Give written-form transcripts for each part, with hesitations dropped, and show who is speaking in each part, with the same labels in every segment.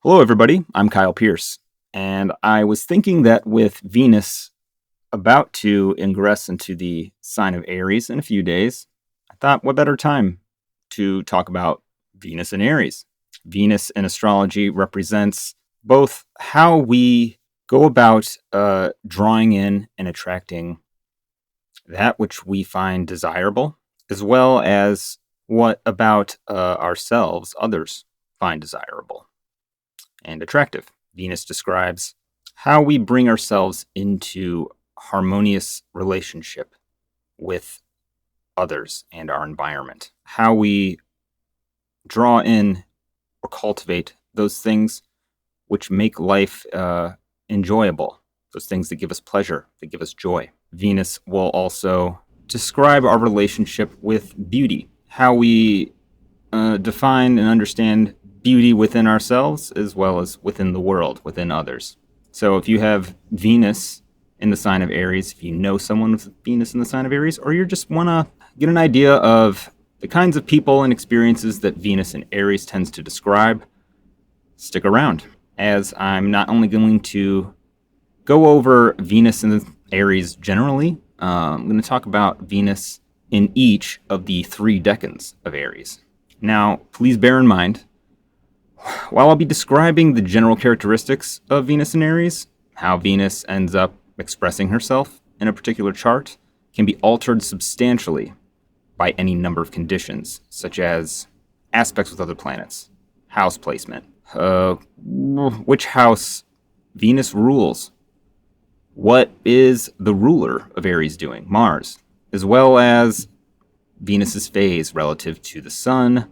Speaker 1: Hello, everybody. I'm Kyle Pierce, and I was thinking that with Venus about to ingress into the sign of Aries in a few days, I thought what better time to talk about Venus and Aries. Venus in astrology represents both how we go about drawing in and attracting that which we find desirable, as well as what about ourselves others find desirable and attractive. Venus describes how we bring ourselves into harmonious relationship with others and our environment, how we draw in or cultivate those things which make life enjoyable, those things that give us pleasure, that give us joy. Venus will also describe our relationship with beauty, how we define and understand beauty within ourselves as well as within the world, within others. So if you have Venus in the sign of Aries, if you know someone with Venus in the sign of Aries, or you just want to get an idea of the kinds of people and experiences that Venus in Aries tends to describe, stick around, as I'm not only going to go over Venus in the Aries generally, I'm going to talk about Venus in each of the 3 decans of Aries. Now, please bear in mind, while I'll be describing the general characteristics of Venus in Aries, how Venus ends up expressing herself in a particular chart can be altered substantially by any number of conditions, such as aspects with other planets, house placement, which house Venus rules, what is the ruler of Aries doing, Mars, as well as Venus's phase relative to the sun,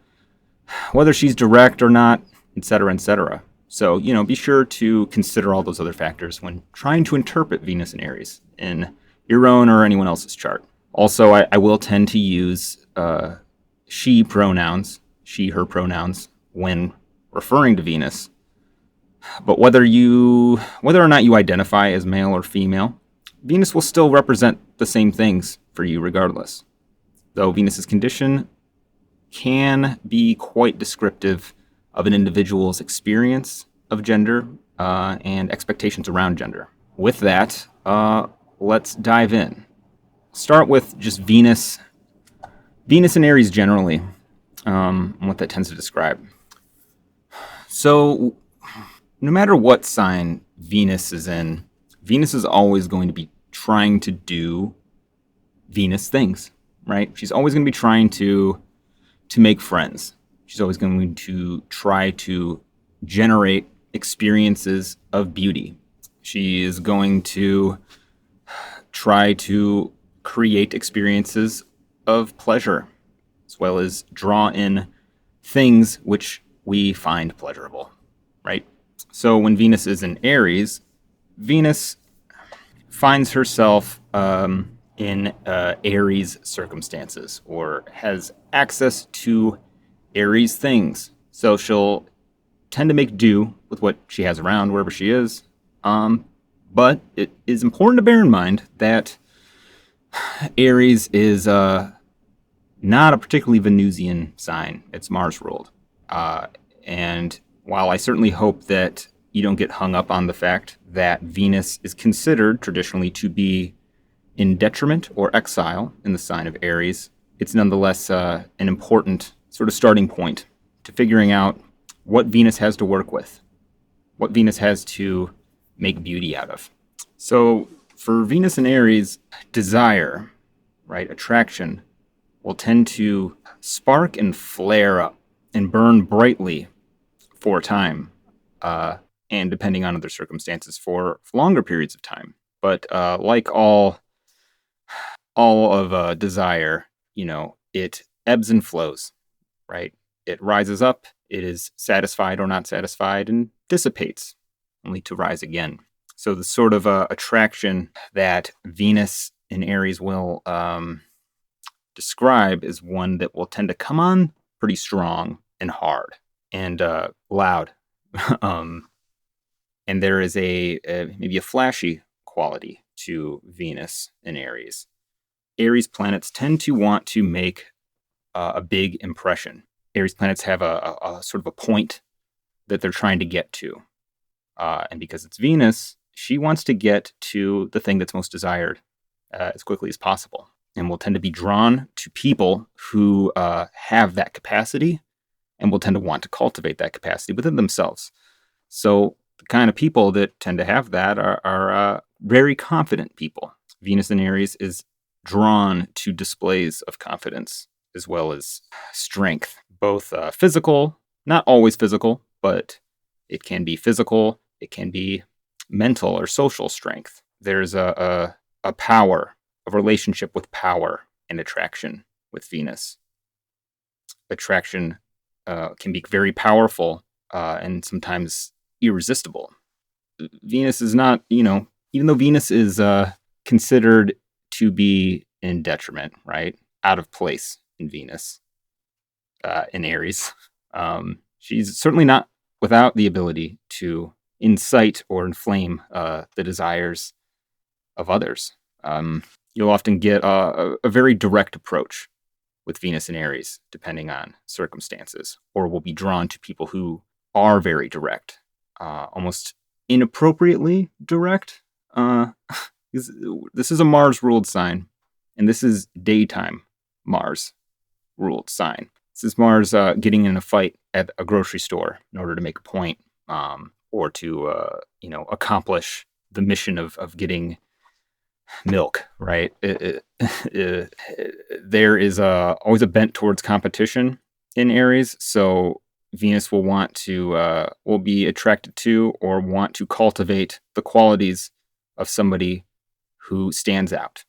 Speaker 1: whether she's direct or not, etc., etc. So, be sure to consider all those other factors when trying to interpret Venus in Aries in your own or anyone else's chart. Also, I will tend to use she pronouns, she, her pronouns, when referring to Venus. But whether or not you identify as male or female, Venus will still represent the same things for you regardless. Though Venus's condition can be quite descriptive of an individual's experience of gender and expectations around gender. With that, let's dive in. Start with just Venus and Aries generally, and what that tends to describe. So, no matter what sign Venus is in, Venus is always going to be trying to do Venus things, right? She's always going to be trying to make friends. She's always going to try to generate experiences of beauty. She is going to try to create experiences of pleasure, as well as draw in things which we find pleasurable, right? So when Venus is in Aries, Venus finds herself in Aries circumstances, or has access to Aries things. So she'll tend to make do with what she has around wherever she is. But it is important to bear in mind that Aries is not a particularly Venusian sign. It's Mars ruled. And while I certainly hope that you don't get hung up on the fact that Venus is considered traditionally to be in detriment or exile in the sign of Aries, it's nonetheless an important sort of starting point to figuring out what Venus has to work with, what Venus has to make beauty out of. So for Venus and Aries, desire, right, attraction, will tend to spark and flare up and burn brightly for a time, and depending on other circumstances for longer periods of time. But like all of desire, it ebbs and flows, right? It rises up, it is satisfied or not satisfied, and dissipates, only to rise again. So the sort of attraction that Venus in Aries will describe is one that will tend to come on pretty strong and hard and loud. And there is maybe a flashy quality to Venus in Aries. Aries planets tend to want to make a big impression. Aries planets have a sort of a point that they're trying to get to. And because it's Venus, she wants to get to the thing that's most desired as quickly as possible, and will tend to be drawn to people who have that capacity and will tend to want to cultivate that capacity within themselves. So the kind of people that tend to have that are very confident people. Venus in Aries is drawn to displays of confidence as well as strength, both physical, not always physical, but it can be physical, it can be mental or social strength. There's a power, a relationship with power and attraction with Venus. Attraction can be very powerful and sometimes irresistible. Venus is not, even though Venus is considered to be in detriment, right? Out of place in Venus, in Aries. She's certainly not without the ability to incite or inflame the desires of others. You'll often get a very direct approach with Venus in Aries, depending on circumstances, or will be drawn to people who are very direct, almost inappropriately direct. This is a Mars-ruled sign, and this is daytime Mars-ruled sign. This is Mars getting in a fight at a grocery store in order to make a point, or to accomplish the mission of getting milk, right? There is always a bent towards competition in Aries, so Venus will be attracted to or want to cultivate the qualities of somebody who stands out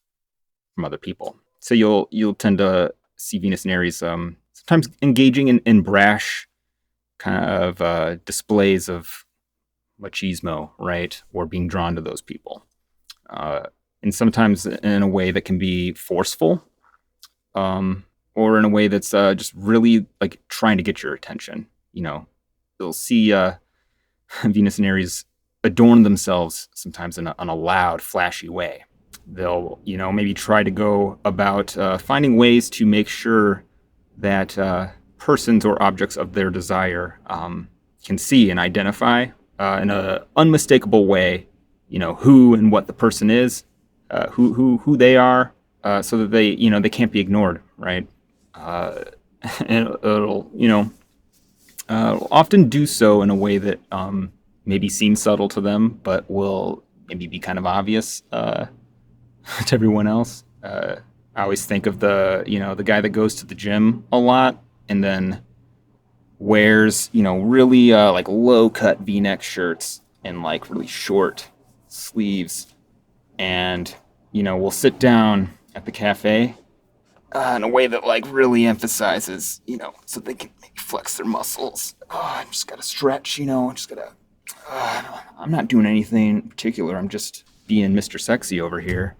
Speaker 1: from other people. So you'll tend to see Venus in Aries sometimes engaging in brash kind of displays of machismo, right? Or being drawn to those people. And sometimes in a way that can be forceful, or in a way that's just really like trying to get your attention. You'll see Venus and Aries adorn themselves sometimes in a loud, flashy way. They'll, maybe try to go about finding ways to make sure that persons or objects of their desire can see and identify in an unmistakable way, who and what the person is, who they are, so that they can't be ignored, right? And it'll often do so in a way that maybe seems subtle to them, but will maybe be kind of obvious to everyone else. I always think of the guy that goes to the gym a lot and then wears really like low cut V-neck shirts and like really short sleeves, and will sit down at the cafe in a way that like really emphasizes so they can maybe flex their muscles. I just gotta stretch, I'm not doing anything in particular, I'm just being Mr. Sexy over here.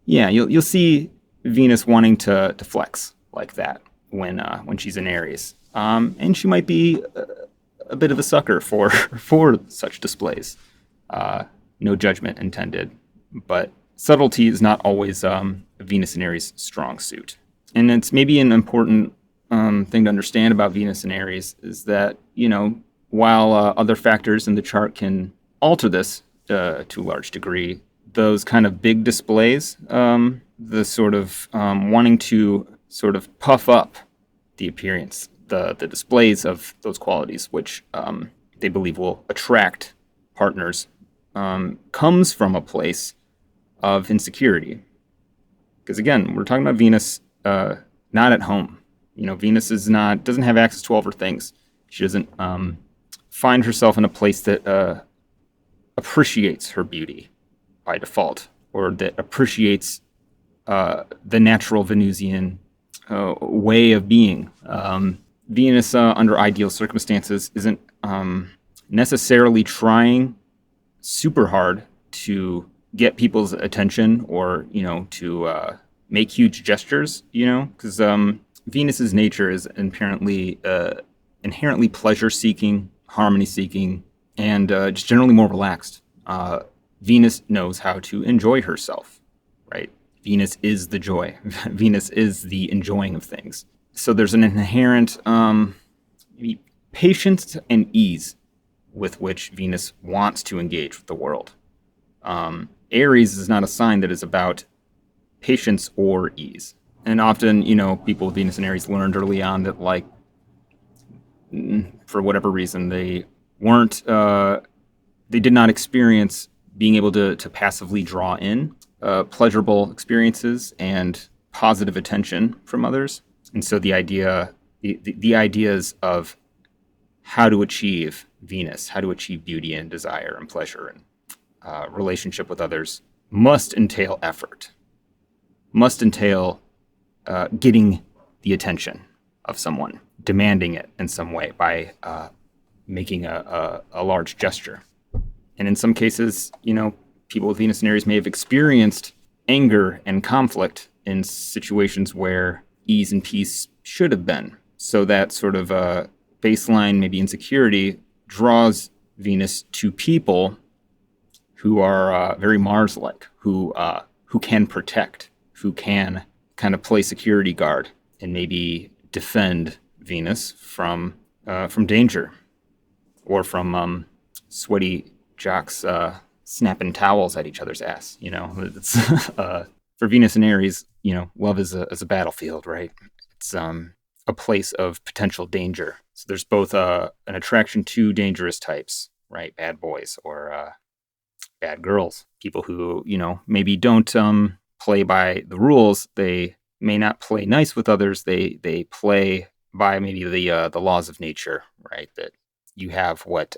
Speaker 1: You'll see Venus wanting to flex like that when she's in Aries, and she might be a bit of a sucker for such displays. No judgment intended, but subtlety is not always Venus and Aries' strong suit. And it's maybe an important thing to understand about Venus and Aries is that while other factors in the chart can alter this to a large degree, those kind of big displays, the sort of wanting to sort of puff up the appearance, the displays of those qualities, which they believe will attract partners, comes from a place of insecurity. Because again, we're talking about Venus not at home. Venus doesn't have access to all of her things. She doesn't find herself in a place that appreciates her beauty by default, or that appreciates the natural Venusian way of being. Venus, under ideal circumstances, isn't necessarily trying super hard to get people's attention or, to make huge gestures, because Venus's nature is inherently pleasure-seeking, harmony-seeking, and just generally more relaxed. Venus knows how to enjoy herself, right? Venus is the joy. Venus is the enjoying of things. So there's an inherent maybe patience and ease with which Venus wants to engage with the world. Aries is not a sign that is about patience or ease. And often, people with Venus and Aries learned early on that, like, for whatever reason, they weren't, they did not experience being able to passively draw in pleasurable experiences and positive attention from others. And so the ideas of how to achieve Venus, how to achieve beauty and desire and pleasure and relationship with others must entail effort, must entail getting the attention of someone, demanding it in some way by making a large gesture. And in some cases, people with Venus and Aries may have experienced anger and conflict in situations where ease and peace should have been. So that sort of baseline, maybe insecurity, draws Venus to people who are very Mars-like, who can protect, who can kind of play security guard and maybe defend Venus from danger, or from sweaty jocks snapping towels at each other's ass. It's for Venus and Aries. Love is a battlefield, right? It's a place of potential danger. So there's both an attraction to dangerous types, right? Bad boys or bad girls, people who maybe don't play by the rules. They may not play nice with others. They play by maybe the laws of nature, right? That you have what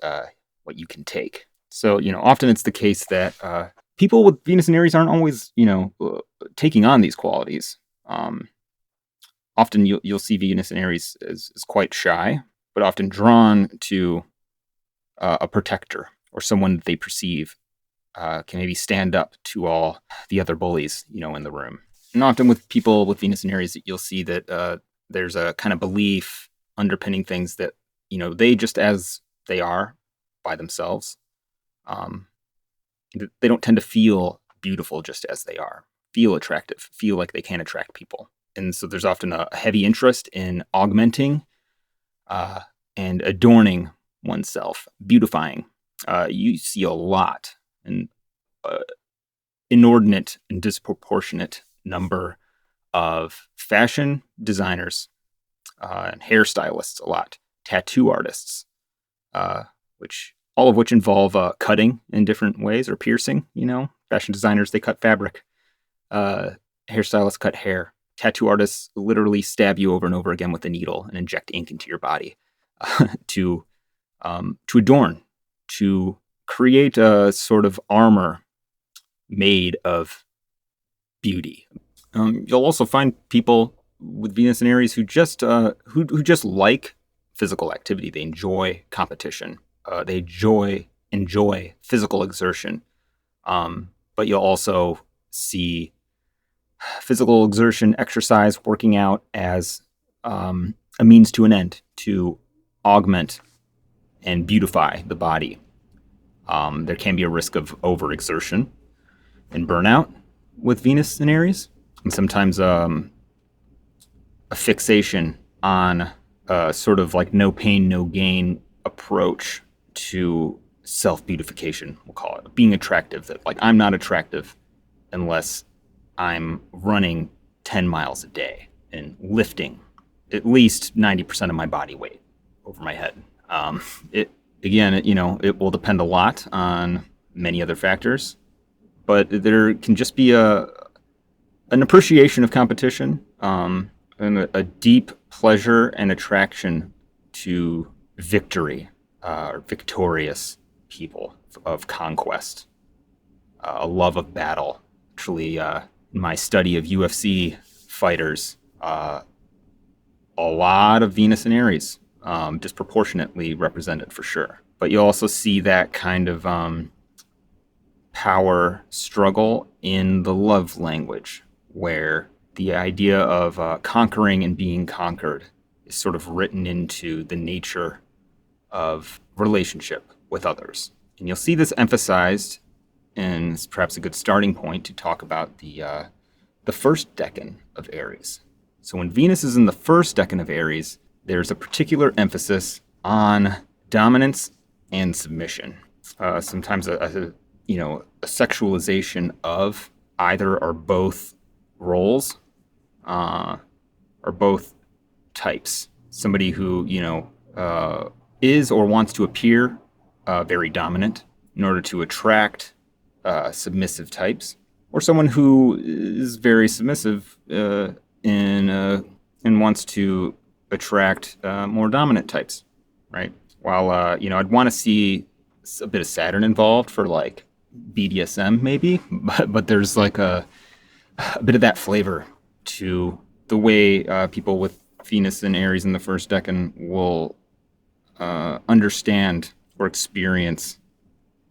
Speaker 1: you can take. So often it's the case that people with Venus and Aries aren't always taking on these qualities. Often you'll see Venus and Aries as quite shy, but often drawn to a protector or someone that they perceive can maybe stand up to all the other bullies, in the room. And often with people with Venus and Aries, you'll see that there's a kind of belief underpinning things that, they just as they are by themselves, they don't tend to feel beautiful just as they are, feel attractive, feel like they can attract people. And so there's often a heavy interest in augmenting and adorning oneself, beautifying. You see a lot, an inordinate and disproportionate number of fashion designers and hairstylists, a lot, tattoo artists, all of which involve cutting in different ways or piercing. Fashion designers, they cut fabric. Hairstylists cut hair. Tattoo artists literally stab you over and over again with a needle and inject ink into your body to adorn, to create a sort of armor made of beauty. You'll also find people with Venus and Aries who just like physical activity. They enjoy competition. They enjoy physical exertion. But you'll also see physical exertion, exercise, working out as a means to an end, to augment and beautify the body. There can be a risk of overexertion and burnout with Venus and Aries, and sometimes a fixation on a sort of like no pain, no gain approach to self-beautification, we'll call it. Being attractive, that like I'm not attractive unless I'm running 10 miles a day and lifting at least 90% of my body weight over my head. It will depend a lot on many other factors, but there can just be an appreciation of competition, and a deep pleasure and attraction to victory, or victorious people of conquest, a love of battle. Actually, in my study of UFC fighters, a lot of Venus and Aries, disproportionately represented for sure. But you also see that kind of power struggle in the love language, where the idea of conquering and being conquered is sort of written into the nature of relationship with others. And you'll see this emphasized, and it's perhaps a good starting point to talk about the first decan of Aries. So when Venus is in the first decan of Aries, there's a particular emphasis on dominance and submission. Sometimes a sexualization of either or both roles, or both types. Somebody who is or wants to appear very dominant in order to attract submissive types, or someone who is very submissive and wants to attract more dominant types, right? While I'd want to see a bit of Saturn involved for like BDSM maybe, but there's like a bit of that flavor to the way people with Venus and Aries in the first decan will understand or experience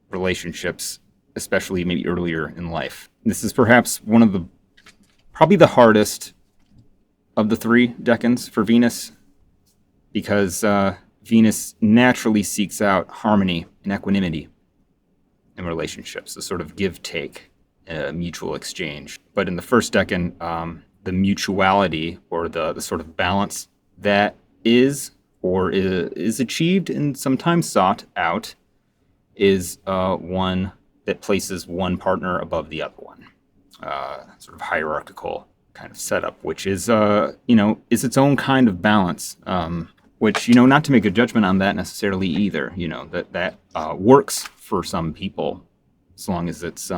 Speaker 1: relationships, especially maybe earlier in life. This is perhaps probably the hardest of the three decans for Venus, because Venus naturally seeks out harmony and equanimity in relationships, a sort of give-take, mutual exchange. But in the first decan, the mutuality or the sort of balance that is or is achieved and sometimes sought out is one that places one partner above the other one. Sort of hierarchical kind of setup, which is is its own kind of balance. Which, not to make a judgment on that necessarily either. That works for some people as long as it's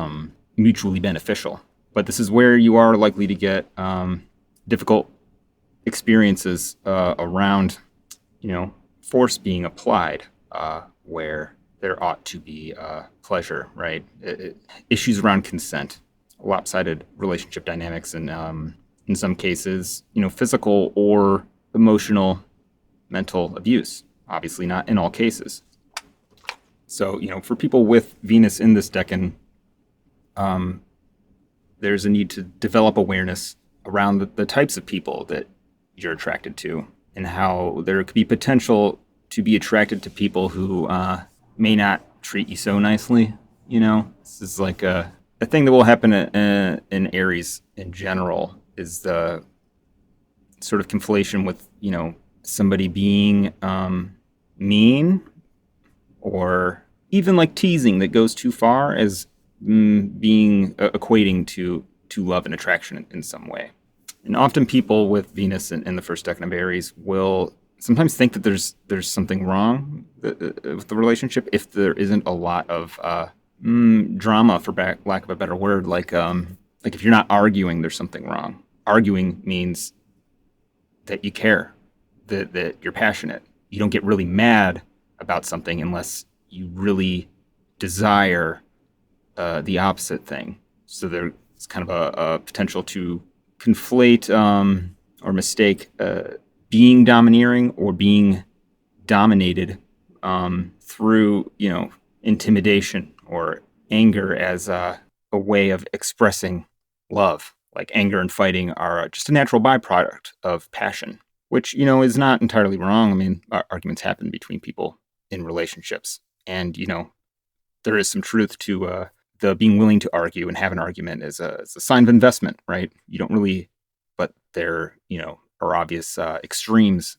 Speaker 1: mutually beneficial. But this is where you are likely to get difficult experiences around, force being applied, where there ought to be pleasure, right? Issues around consent, lopsided relationship dynamics, and in some cases, physical or emotional, mental abuse. Obviously, not in all cases. So, for people with Venus in this decan, there's a need to develop awareness around the types of people that you're attracted to, and how there could be potential to be attracted to people who may not treat you so nicely. This is like a thing that will happen in Aries in general, is the sort of conflation with, somebody being mean, or even like teasing that goes too far, as being equating to love and attraction in some way. And often people with Venus in the first decan of Aries will sometimes think that there's something wrong with the relationship if there isn't a lot of drama, for lack of a better word. Like if you're not arguing, there's something wrong. Arguing means that you care, that you're passionate. You don't get really mad about something unless you really desire the opposite thing. So there's kind of a potential to conflate or mistake being domineering or being dominated through, intimidation or anger as a way of expressing love. Like anger and fighting are just a natural byproduct of passion, which, is not entirely wrong. I mean, arguments happen between people in relationships. And, there is some truth to the being willing to argue and have an argument as a sign of investment, right? You don't really, but there, are obvious extremes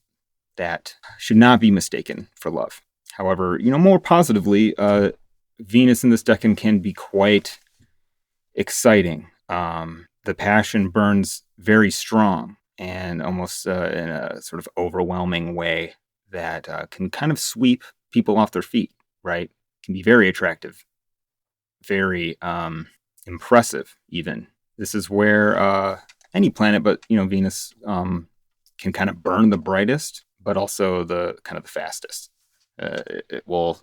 Speaker 1: that should not be mistaken for love. However, more positively, Venus in this decan can be quite exciting. The passion burns very strong and almost in a sort of overwhelming way that can kind of sweep people off their feet, right? Can be very attractive, very impressive even. This is where any planet, but, Venus can kind of burn the brightest, but also the kind of the fastest. It will,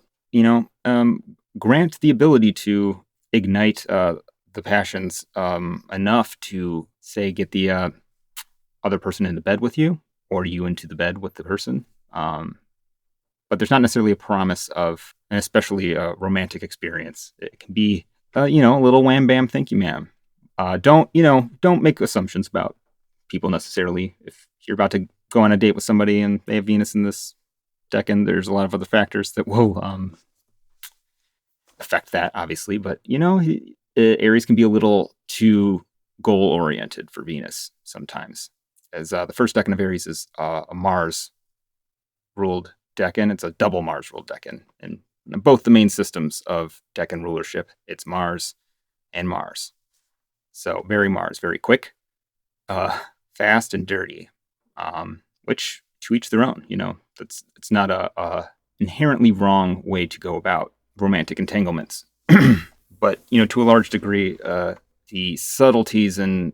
Speaker 1: grant the ability to ignite the passions enough to, say, get the other person into bed with you, or you into the bed with the person. But there's not necessarily a promise of, and especially a romantic experience. It can be, a little wham bam, thank you, ma'am. Don't make assumptions about people necessarily. If you're about to go on a date with somebody and they have Venus in this decan, there's a lot of other factors that will affect that, obviously. But, Aries can be a little too goal oriented for Venus sometimes, as the first decan of Aries is a Mars ruled Decan. It's a double Mars ruled Decan. And both the main systems of Decan rulership, it's Mars and Mars. So very Mars, very quick, fast and dirty, which to each their own. It's not a inherently wrong way to go about romantic entanglements. But, to a large degree, the subtleties and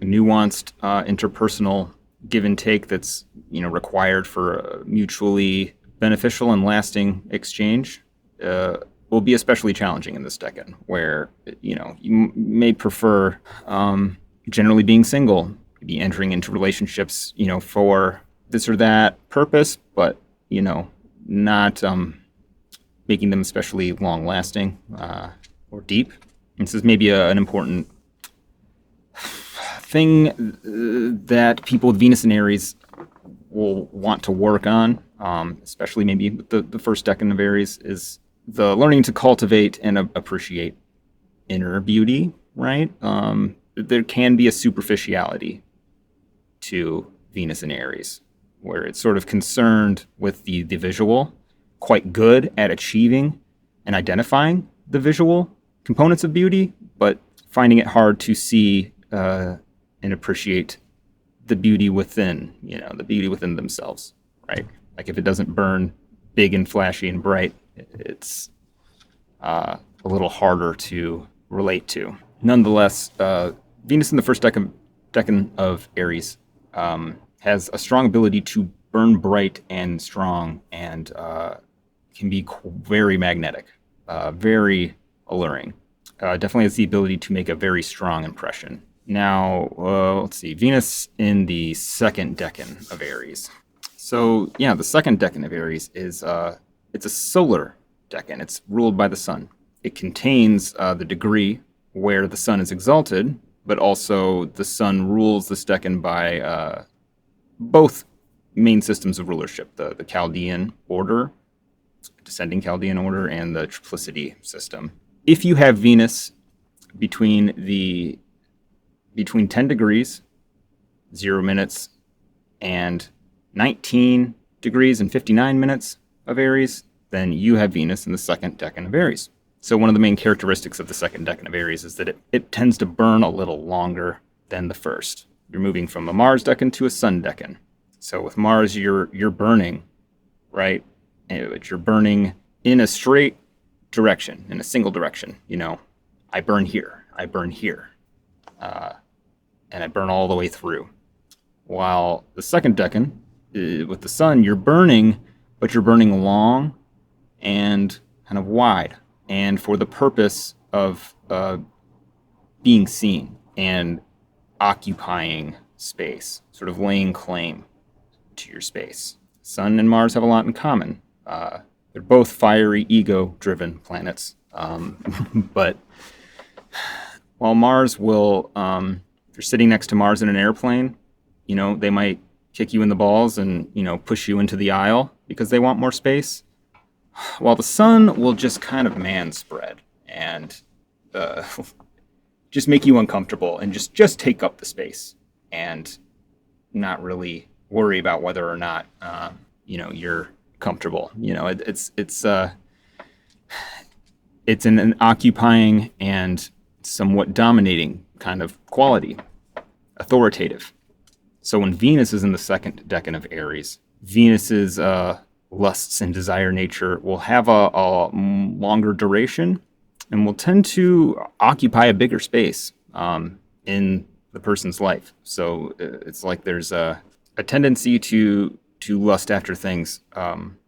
Speaker 1: nuanced interpersonal give and take that's, required for a mutually beneficial and lasting exchange will be especially challenging in this Decan, where, you may prefer generally being single, maybe entering into relationships, for this or that purpose, but, not making them especially long-lasting or deep. This is maybe an important thing that people with Venus and Aries will want to work on, especially maybe with the first Decan of Aries, is the learning to cultivate and appreciate inner beauty, right? There can be a superficiality to Venus and Aries, where it's sort of concerned with the visual, quite good at achieving and identifying the visual components of beauty, but finding it hard to see and appreciate the beauty within, the beauty within themselves, right? Like if it doesn't burn big and flashy and bright, it's a little harder to relate to. Nonetheless, Venus in the first Decan of Aries has a strong ability to burn bright and strong, and can be very magnetic, very alluring. Definitely has the ability to make a very strong impression. Now, let's see, Venus in the second Decan of Aries. So, yeah, the second Decan of Aries is it's a solar Decan. It's ruled by the sun. It contains the degree where the sun is exalted, but also the sun rules this Decan by both main systems of rulership, the Chaldean order, descending Chaldean order, and the triplicity system. If you have Venus between 10 degrees, 0 minutes, and 19 degrees and 59 minutes of Aries, then you have Venus in the second Decan of Aries. So one of the main characteristics of the second Decan of Aries is that it tends to burn a little longer than the first. You're moving from a Mars Decan to a Sun Decan. So with Mars, you're burning, right? But you're burning in a straight direction, in a single direction. I burn here, and I burn all the way through. While the second Decan, with the sun, you're burning, but you're burning long and kind of wide, and for the purpose of being seen and occupying space, sort of laying claim to your space. Sun and Mars have a lot in common. They're both fiery, ego-driven planets, but while Mars will, if you're sitting next to Mars in an airplane, they might kick you in the balls and, push you into the aisle because they want more space. While the sun will just kind of man-spread and just make you uncomfortable and just take up the space and not really worry about whether or not, you're comfortable. It's an occupying and somewhat dominating kind of quality, authoritative. So when Venus is in the second Decan of Aries, Venus's lusts and desire nature will have a longer duration and will tend to occupy a bigger space in the person's life. So it's like there's a tendency to lust after things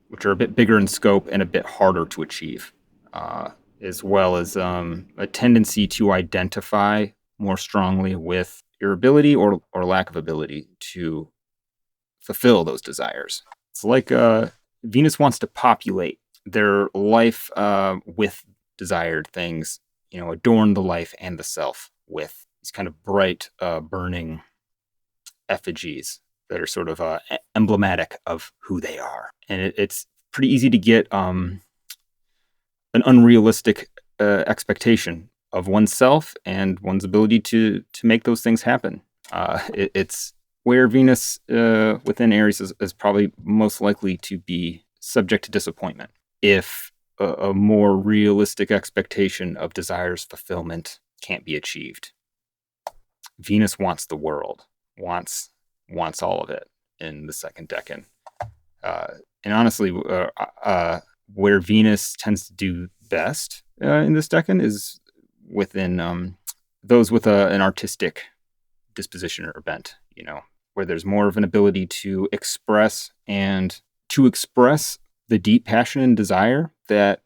Speaker 1: which are a bit bigger in scope and a bit harder to achieve, as well as a tendency to identify more strongly with your ability or lack of ability to fulfill those desires. It's like Venus wants to populate their life with desired things, adorn the life and the self with these kind of bright, burning effigies that are sort of emblematic of who they are. And it's pretty easy to get an unrealistic expectation of oneself and one's ability to make those things happen. It's where Venus within Aries is probably most likely to be subject to disappointment if a more realistic expectation of desires fulfillment can't be achieved. Venus wants the world, wants all of it in the second decan. And honestly, where Venus tends to do best in this decan is within those with an artistic disposition or bent, where there's more of an ability to express the deep passion and desire that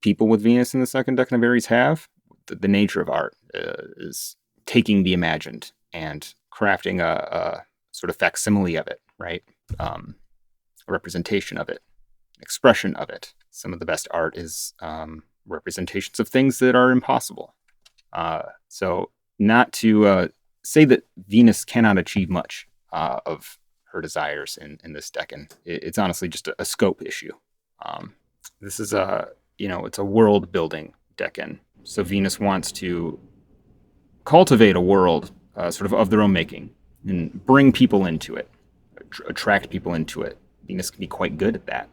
Speaker 1: people with Venus in the second decan of Aries have. The nature of art is taking the imagined and crafting a sort of facsimile of it, right? A representation of it, expression of it. Some of the best art is representations of things that are impossible. So not to say that Venus cannot achieve much of her desires in this decan. It's honestly just a scope issue. This is it's a world building decan. So Venus wants to cultivate a world sort of their own making and bring people into it, attract people into it. Venus can be quite good at that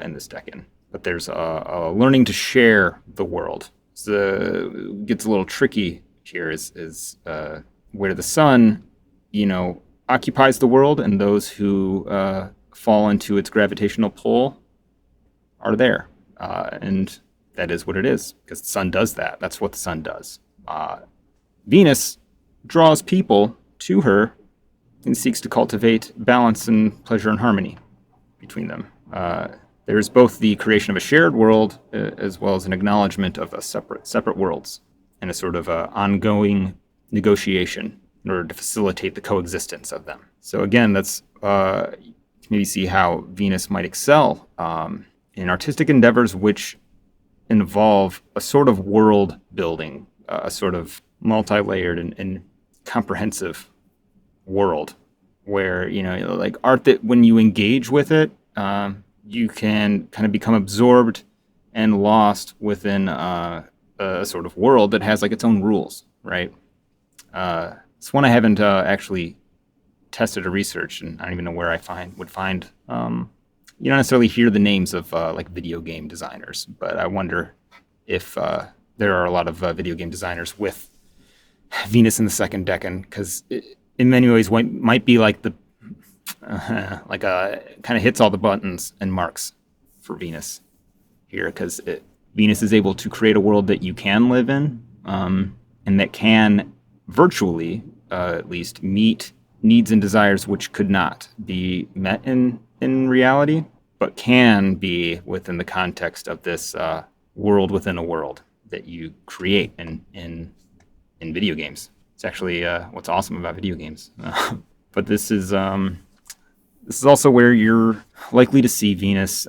Speaker 1: in this decan. But there's a learning to share the world. So it gets a little tricky here is where the sun, occupies the world, and those who fall into its gravitational pull are there. And that is what it is, because the sun does that. That's what the sun does. Venus draws people to her and seeks to cultivate balance and pleasure and harmony between them. There's both the creation of a shared world as well as an acknowledgement of a separate worlds and a sort of ongoing negotiation in order to facilitate the coexistence of them. So again, that's maybe see how Venus might excel in artistic endeavors which involve a sort of world building, a sort of multi-layered and comprehensive world where, like art that when you engage with it, you can kind of become absorbed and lost within a sort of world that has like its own rules, right? It's one I haven't actually tested or researched, and I don't even know where I would find. You don't necessarily hear the names of like video game designers, but I wonder if there are a lot of video game designers with Venus in the second decan, because in many ways might be like the kind of hits all the buttons and marks for Venus here, because Venus is able to create a world that you can live in, and that can virtually at least meet needs and desires which could not be met in reality, but can be within the context of this world within a world that you create in video games. It's actually what's awesome about video games. But this is also where you're likely to see Venus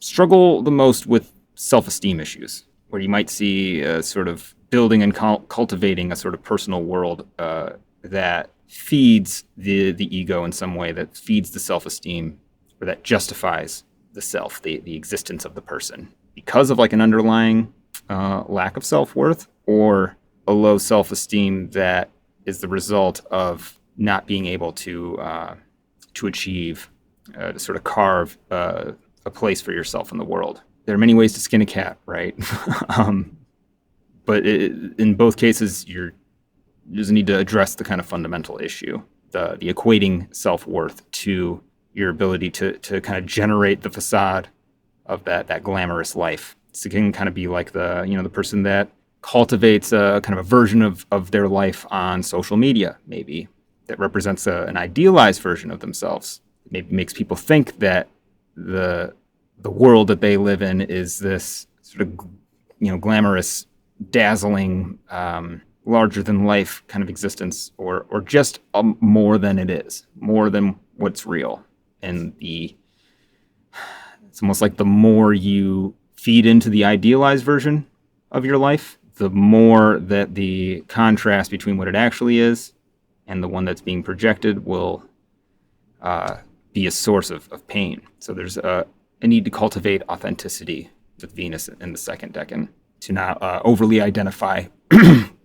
Speaker 1: struggle the most with self-esteem issues, where you might see sort of building and cultivating a sort of personal world that feeds the ego in some way, that feeds the self-esteem, or that justifies the self, the existence of the person, because of like an underlying lack of self-worth or a low self-esteem that is the result of not being able to achieve, to sort of carve a place for yourself in the world. There are many ways to skin a cat, right? But in both cases, you just need to address the kind of fundamental issue, the equating self-worth to your ability to kind of generate the facade of that glamorous life. So it can kind of be like the person that cultivates a kind of a version of their life on social media, maybe, that represents an idealized version of themselves. Maybe makes people think that the world that they live in is this sort of glamorous, dazzling, larger than life kind of existence, or just more than it is, more than what's real. And it's almost like the more you feed into the idealized version of your life, the more that the contrast between what it actually is and the one that's being projected will be a source of pain. So there's a need to cultivate authenticity with Venus in the second decan, to not overly identify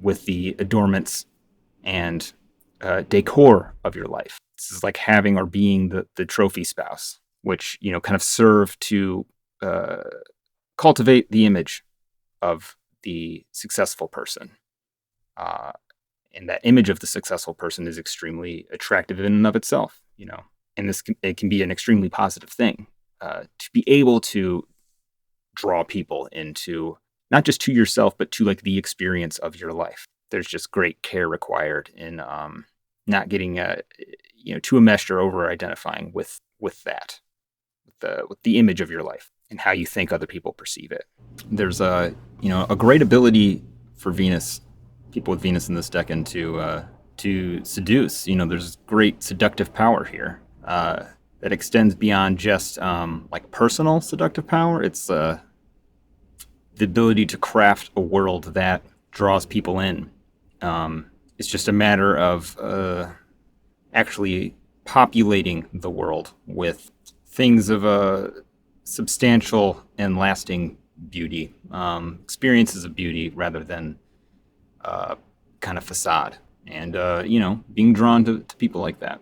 Speaker 1: with the adornments and decor of your life. This is like having or being the trophy spouse. which, kind of serve to cultivate the image of the successful person. And that image of the successful person is extremely attractive in and of itself, and it can be an extremely positive thing to be able to draw people into not just to yourself, but to like the experience of your life. There's just great care required in not getting too enmeshed or over identifying with that, with the image of your life and how you think other people perceive it. There's a great ability for people with Venus in this decan to seduce. There's great seductive power here that extends beyond just like personal seductive power. It's the ability to craft a world that draws people in. It's just a matter of actually populating the world with things of a substantial and lasting beauty, experiences of beauty rather than kind of facade, and being drawn to people like that.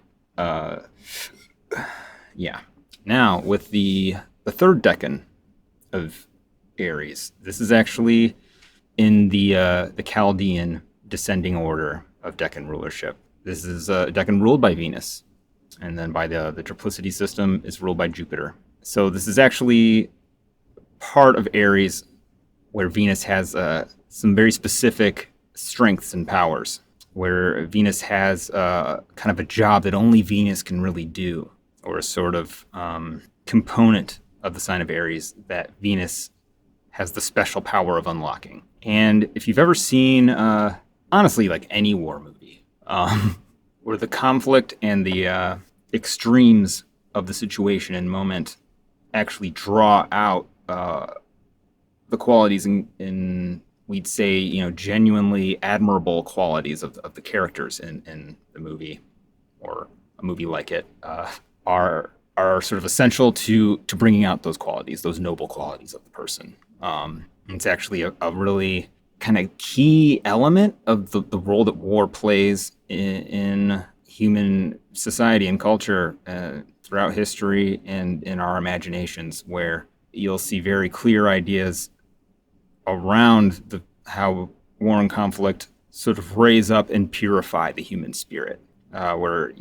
Speaker 1: Yeah. Now with the third decan of Aries, this is actually in the Chaldean descending order of decan rulership. This is a decan ruled by Venus, and then by the triplicity system is ruled by Jupiter. So this is actually part of Aries where Venus has some very specific strengths and powers, where Venus has kind of a job that only Venus can really do, or a sort of component of the sign of Aries that Venus has the special power of unlocking. And if you've ever seen, honestly, like any war movie, where the conflict and the extremes of the situation and moment actually draw out the qualities in we'd say, genuinely admirable qualities of the characters in the movie, or a movie like it, are sort of essential to bringing out those qualities, those noble qualities of the person. It's actually a really kind of key element of the role that war plays in human society and culture throughout history and in our imaginations, where you'll see very clear ideas around how war and conflict sort of raise up and purify the human spirit, where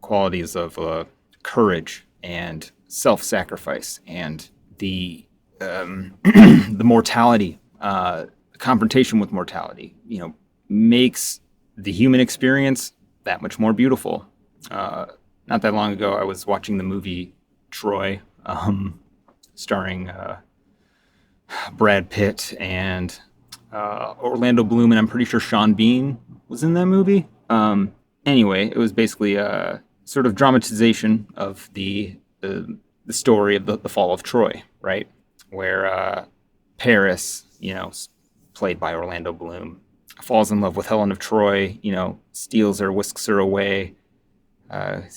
Speaker 1: qualities of courage and self-sacrifice and the the mortality, confrontation with mortality, makes the human experience that much more beautiful. Not that long ago, I was watching the movie Troy, starring Brad Pitt and Orlando Bloom, and I'm pretty sure Sean Bean was in that movie. Anyway, it was basically a sort of dramatization of the story of the fall of Troy, right? Where Paris, played by Orlando Bloom, falls in love with Helen of Troy, steals her, whisks her away.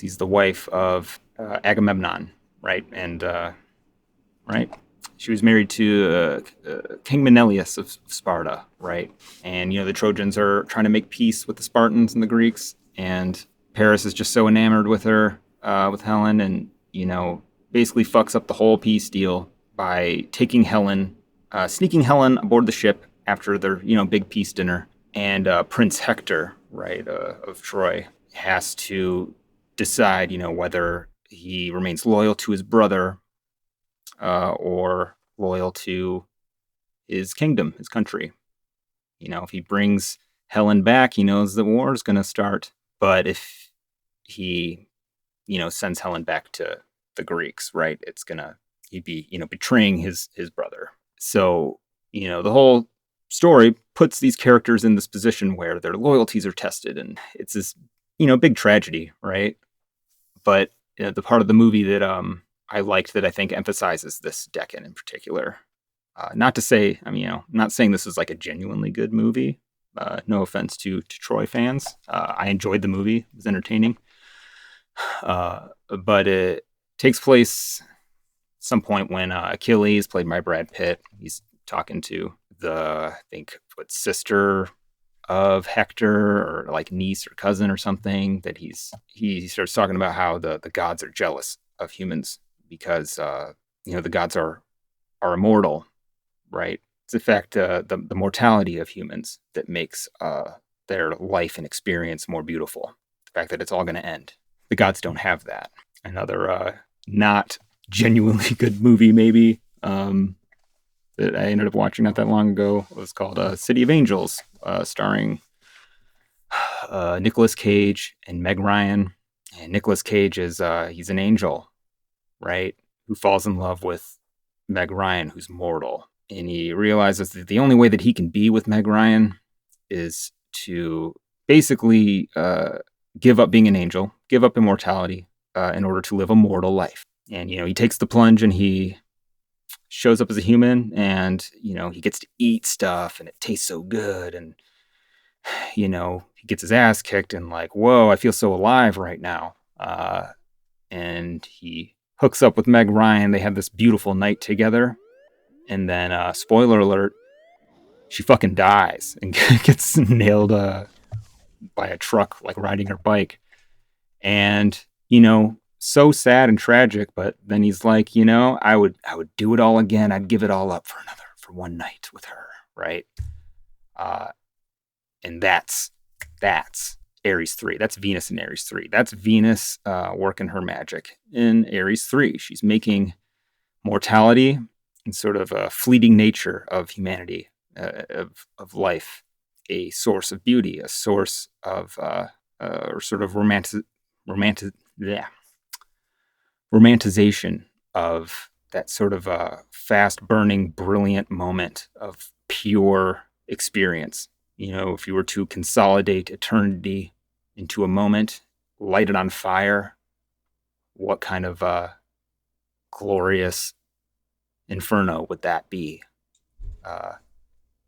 Speaker 1: He's the wife of Agamemnon, right? And right, she was married to King Menelaus of Sparta, right? And the Trojans are trying to make peace with the Spartans and the Greeks, and Paris is just so enamored with her, with Helen, and basically fucks up the whole peace deal by taking Helen, sneaking Helen aboard the ship after their big peace dinner. And Prince Hector, right, of Troy, has to decide whether he remains loyal to his brother or loyal to his kingdom, his country. If he brings Helen back, he knows the war is going to start. But if he, sends Helen back to the Greeks, right, he'd be, betraying his brother. So, the whole story puts these characters in this position where their loyalties are tested, and it's this, big tragedy, right? But the part of the movie that I liked, that I think emphasizes this decan in particular. Not to say, not saying this is like a genuinely good movie. No offense to Troy fans. I enjoyed the movie. It was entertaining. But it takes place some point when Achilles, played by Brad Pitt, he's talking to sister of Hector, or like niece or cousin or something, that he starts talking about how the gods are jealous of humans because the gods are immortal, right? It's in fact the mortality of humans that makes their life and experience more beautiful. The fact that it's all going to end. The gods don't have that. Another not genuinely good movie, maybe, that I ended up watching not that long ago was called City of Angels, starring Nicolas Cage and Meg Ryan. And Nicolas Cage is he's an angel, right? Who falls in love with Meg Ryan, who's mortal. And he realizes that the only way that he can be with Meg Ryan is to basically give up being an angel, give up immortality in order to live a mortal life. And, he takes the plunge and he shows up as a human and, he gets to eat stuff and it tastes so good. And, he gets his ass kicked and like, whoa, I feel so alive right now. And he hooks up with Meg Ryan. They have this beautiful night together. And then, spoiler alert, she fucking dies and gets nailed by a truck, like riding her bike. And, so sad and tragic, but then he's like, I would do it all again. I'd give it all up for one night with her, right? And that's Aries 3. That's Venus in Aries 3. That's Venus working her magic in Aries 3. She's making mortality and sort of a fleeting nature of humanity, of life, a source of beauty, a source of or sort of romanticization of that sort of fast-burning, brilliant moment of pure experience. If you were to consolidate eternity into a moment, light it on fire, what kind of glorious inferno would that be?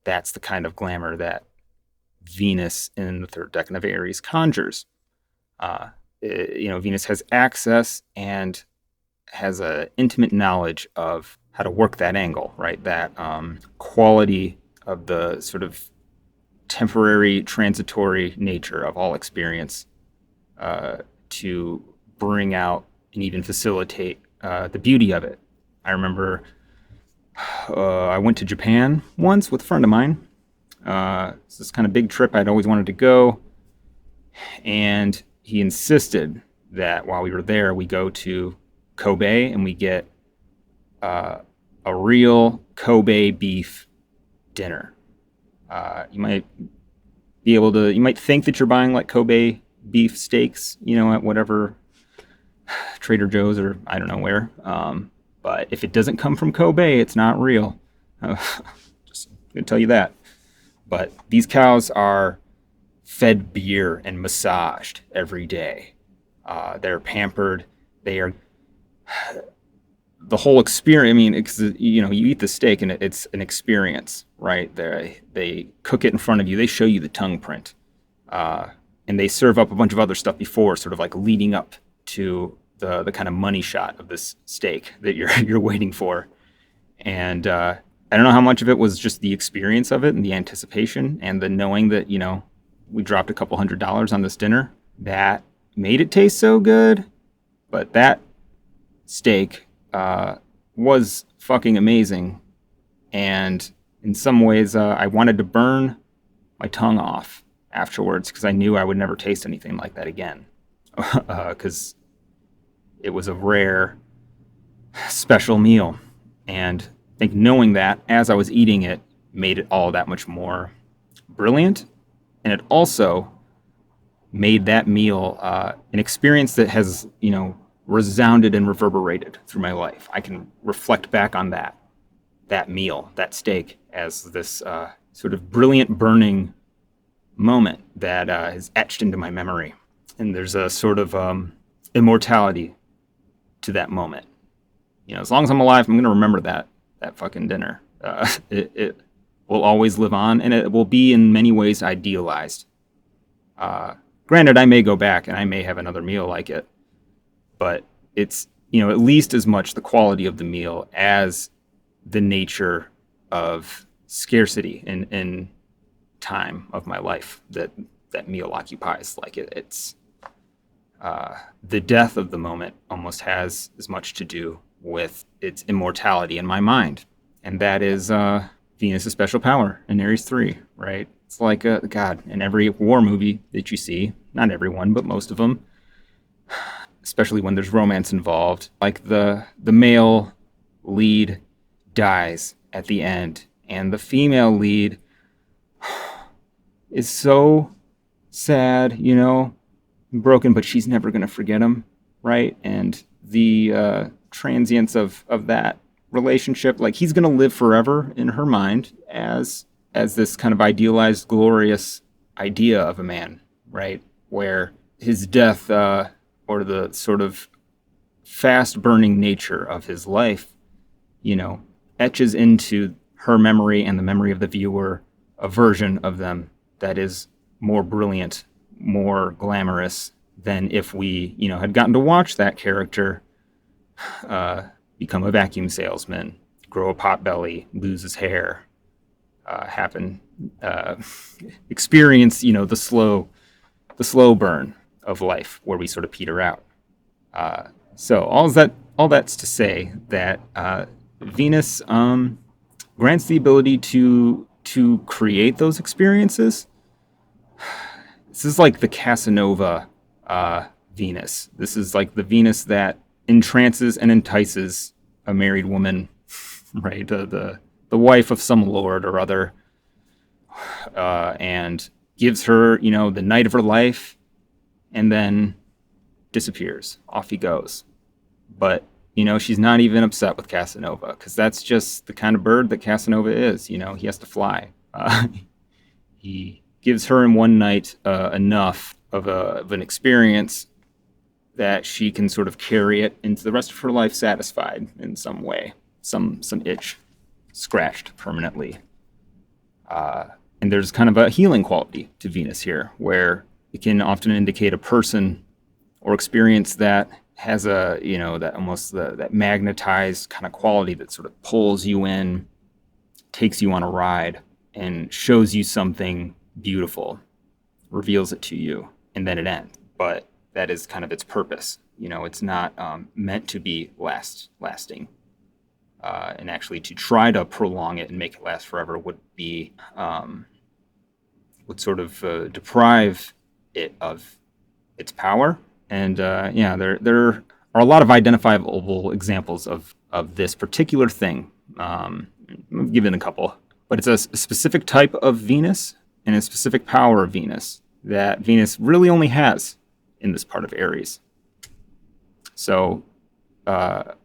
Speaker 1: That's the kind of glamour that Venus in the third decan of Aries conjures. Venus has access and has an intimate knowledge of how to work that angle, right? That quality of the sort of temporary, transitory nature of all experience to bring out and even facilitate the beauty of it. I remember I went to Japan once with a friend of mine. It's this kind of big trip I'd always wanted to go. And he insisted that while we were there, we go to Kobe and we get a real Kobe beef dinner. You might think that you're buying like Kobe beef steaks, at whatever Trader Joe's or I don't know where. But if it doesn't come from Kobe, it's not real. Just gonna tell you that. But these cows are fed beer and massaged every day. They're pampered. They are the whole experience. I mean, you eat the steak and it's an experience, right? They cook it in front of you. They show you the tongue print, and they serve up a bunch of other stuff before, sort of like leading up to the kind of money shot of this steak that you're waiting for. And I don't know how much of it was just the experience of it and the anticipation and the knowing that we dropped a couple $100s on this dinner that made it taste so good, but that steak was fucking amazing. And in some ways, I wanted to burn my tongue off afterwards because I knew I would never taste anything like that again. Because it was a rare, special meal. And I think knowing that as I was eating it made it all that much more brilliant. And it also made that meal an experience that has, resounded and reverberated through my life. I can reflect back on that meal, that steak, as this sort of brilliant burning moment that is etched into my memory. And there's a sort of immortality to that moment. As long as I'm alive, I'm going to remember that fucking dinner. It will always live on, and it will be in many ways idealized. Granted, I may go back and I may have another meal like it, but it's, at least as much the quality of the meal as the nature of scarcity in time of my life that meal occupies. Like it's the death of the moment almost has as much to do with its immortality in my mind. And that is Venus' special power in Aries 3, right? It's like, God, in every war movie that you see, not everyone, but most of them, especially when there's romance involved, like the male lead dies at the end, and the female lead is so sad, broken, but she's never going to forget him, right? And the transience of that relationship, like he's going to live forever in her mind as this kind of idealized, glorious idea of a man, right? Where his death, or the sort of fast burning nature of his life, etches into her memory and the memory of the viewer a version of them that is more brilliant, more glamorous than if we, had gotten to watch that character become a vacuum salesman, grow a pot belly, lose his hair, experience, the slow burn of life where we sort of peter out. So all that's to say that Venus grants the ability to create those experiences. This is like the Casanova Venus. This is like the Venus that entrances and entices a married woman, right? The wife of some lord or other, and gives her, the night of her life, and then disappears. Off he goes. But, she's not even upset with Casanova, because that's just the kind of bird that Casanova is. He has to fly. He gives her in one night enough of an experience that she can sort of carry it into the rest of her life satisfied in some way, some itch scratched permanently. And there's kind of a healing quality to Venus here, where it can often indicate a person or experience that has that almost that magnetized kind of quality that sort of pulls you in, takes you on a ride, and shows you something beautiful, reveals it to you, and then it ends. But that is kind of its purpose. It's not meant to be lasting. And actually to try to prolong it and make it last forever would sort of deprive it of its power. And there are a lot of identifiable examples of this particular thing. I'll give it a couple, but it's a specific type of Venus and a specific power of Venus that Venus really only has in this part of Aries. So a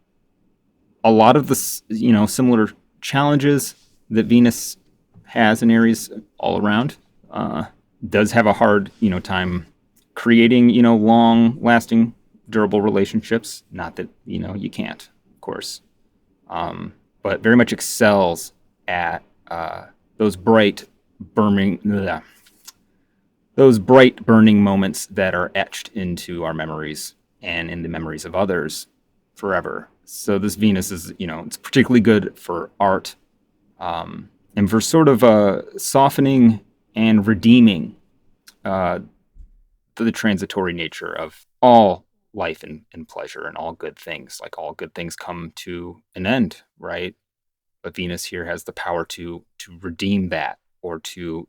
Speaker 1: lot of the similar challenges that Venus has in Aries all around does have a hard time creating long-lasting, durable relationships. Not that you can't, of course, but very much excels at those bright burning moments that are etched into our memories and in the memories of others forever. So this Venus is, it's particularly good for art, and for sort of softening and redeeming the transitory nature of all life and pleasure and all good things. Like all good things come to an end, right? But Venus here has the power to redeem that, or to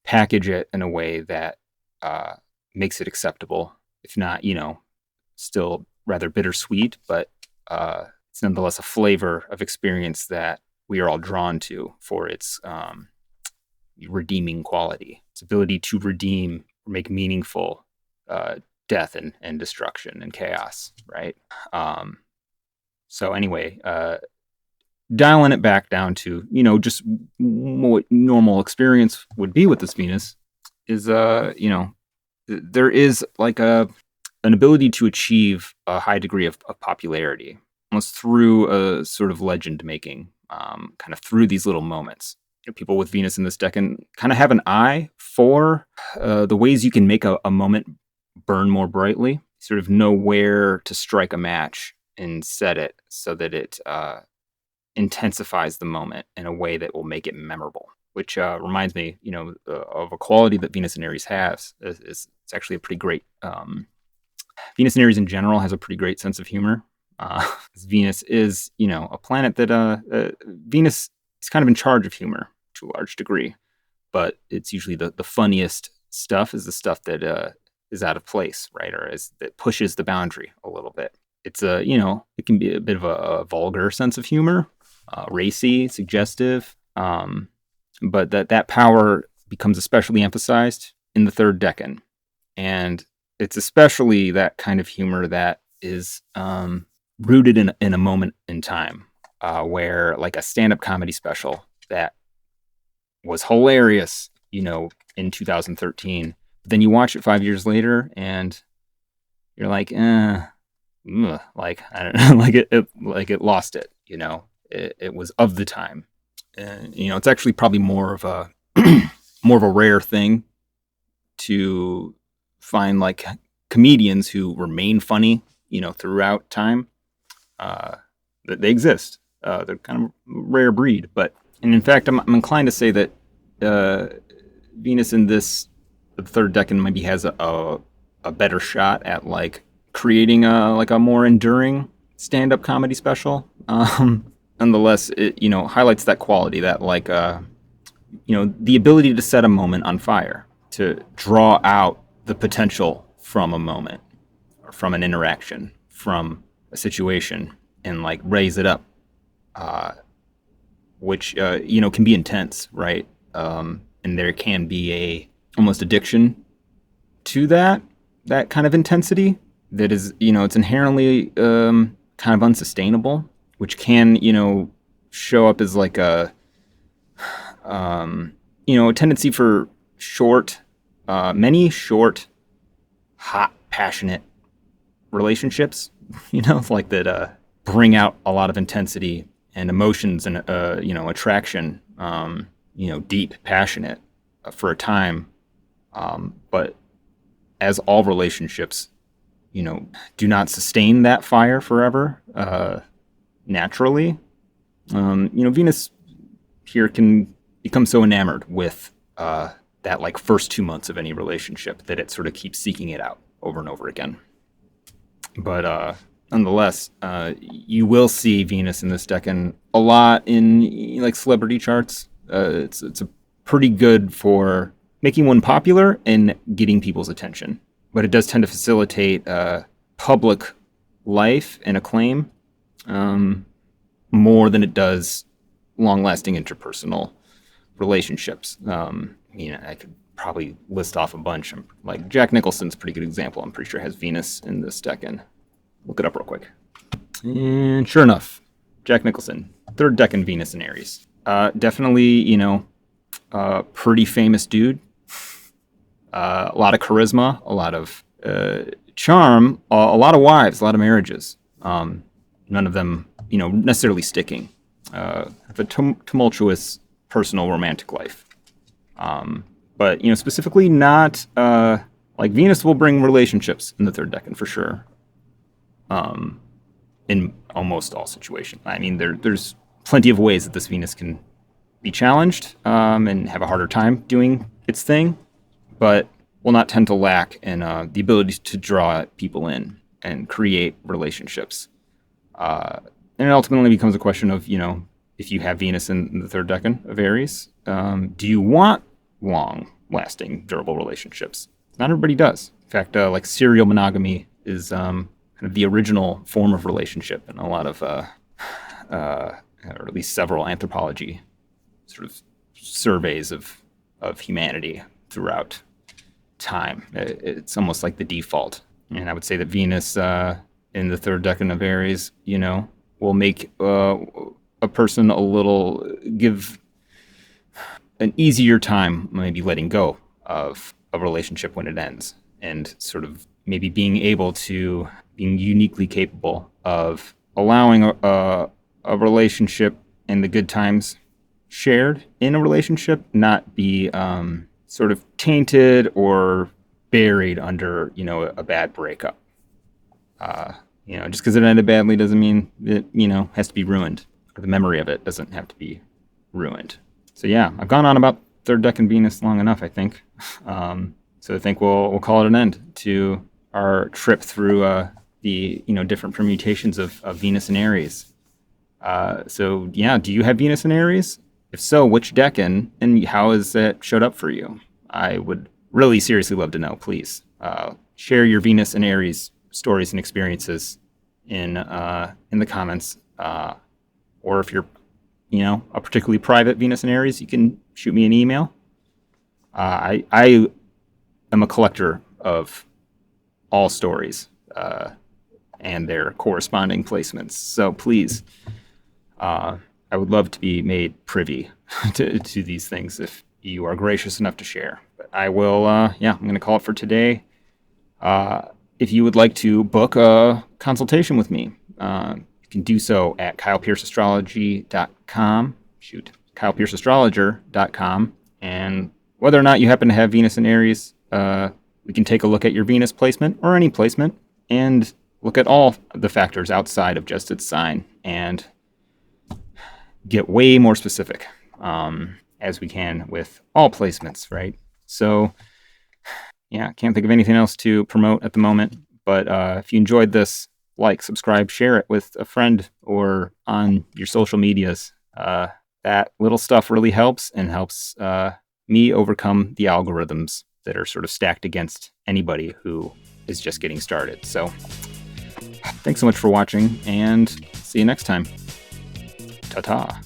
Speaker 1: package it in a way that makes it acceptable, if not, still rather bittersweet, but it's nonetheless a flavor of experience that we are all drawn to for its redeeming quality, its ability to redeem or make meaningful death and destruction and chaos, right? So anyway, dialing it back down to, just what normal experience would be with this Venus is, there is like an ability to achieve a high degree of popularity, almost through a sort of legend making, kind of through these little moments. People with Venus in this decan kind of have an eye for the ways you can make a moment burn more brightly, sort of know where to strike a match and set it so that it intensifies the moment in a way that will make it memorable, which reminds me, of a quality that Venus in Aries has. It's actually a pretty great, Venus in Aries in general has a pretty great sense of humor. Venus is, a planet that Venus is kind of in charge of humor to a large degree, but it's usually the funniest stuff is the stuff that is out of place, right? Or that pushes the boundary a little bit. It's it can be a bit of a vulgar sense of humor, racy, suggestive, but that power becomes especially emphasized in the third decan. And it's especially that kind of humor that is rooted in a moment in time, where like a stand-up comedy special that was hilarious, in 2013. But then you watch it 5 years later, and you're like, like I don't know, it lost it. It was of the time, and it's actually probably more of a more of a rare thing to find like comedians who remain funny, throughout time. That they exist. They're kind of a rare breed, and in fact, I'm inclined to say that Venus in the third decan maybe has a better shot at like creating a more enduring stand-up comedy special. Nonetheless, it highlights that quality, that like the ability to set a moment on fire, to draw out the potential from a moment, or from an interaction, from a situation, and like raise it up, which can be intense, right? And there can be a almost addiction to that kind of intensity that is, it's inherently kind of unsustainable, which can show up as like a a tendency for many short, hot, passionate relationships, like that bring out a lot of intensity and emotions and, attraction, deep, passionate for a time. But as all relationships, do not sustain that fire forever, naturally. Venus here can become so enamored with that like first 2 months of any relationship that it sort of keeps seeking it out over and over again. But nonetheless, you will see Venus in this decan a lot in like celebrity charts. It's a pretty good for making one popular and getting people's attention, but it does tend to facilitate public life and acclaim more than it does long-lasting interpersonal relationships. I could probably list off a bunch. Like Jack Nicholson's a pretty good example. I'm pretty sure has Venus in this decan. Look it up real quick. And sure enough, Jack Nicholson, third decan Venus in Aries. Definitely, pretty famous dude. A lot of charisma, a lot of charm, a lot of wives, a lot of marriages. None of them, necessarily sticking. Have a tumultuous personal romantic life. But, specifically not, like Venus will bring relationships in the third decan for sure. In almost all situations. I mean, there's plenty of ways that this Venus can be challenged, and have a harder time doing its thing, but will not tend to lack in the ability to draw people in and create relationships. And it ultimately becomes a question of, if you have Venus in the third decan of Aries, do you want long-lasting, durable relationships? Not everybody does. In fact, like serial monogamy is kind of the original form of relationship in a lot of, or at least several anthropology sort of surveys of humanity throughout time. It's almost like the default. And I would say that Venus in the third decan of Aries, will make a person give an easier time maybe letting go of a relationship when it ends, and sort of maybe being uniquely capable of allowing a relationship and the good times shared in a relationship not be sort of tainted or buried under, a bad breakup. Just because it ended badly doesn't mean it, has to be ruined, or the memory of it doesn't have to be ruined. So yeah, I've gone on about third decan Venus long enough, I think. So I think we'll call it an end to our trip through the different permutations of Venus and Aries. So yeah, do you have Venus and Aries? If so, which decan, and how has it showed up for you? I would really seriously love to know. Please share your Venus and Aries stories and experiences in the comments. Or if you're a particularly private Venus and Aries, you can shoot me an email. I am a collector of all stories and their corresponding placements. So please, I would love to be made privy to these things if you are gracious enough to share. But I will, I'm going to call it for today. If you would like to book a consultation with me, you can do so at kylepierceastrology.com. kylepierceastrologer.com. And whether or not you happen to have Venus and Aries, we can take a look at your Venus placement or any placement and look at all the factors outside of just its sign and get way more specific as we can with all placements, right? So, yeah, can't think of anything else to promote at the moment. But if you enjoyed this, like, subscribe, share it with a friend or on your social medias. That little stuff really helps and helps me overcome the algorithms that are sort of stacked against anybody who is just getting started. So thanks so much for watching, and see you next time. Ta-ta.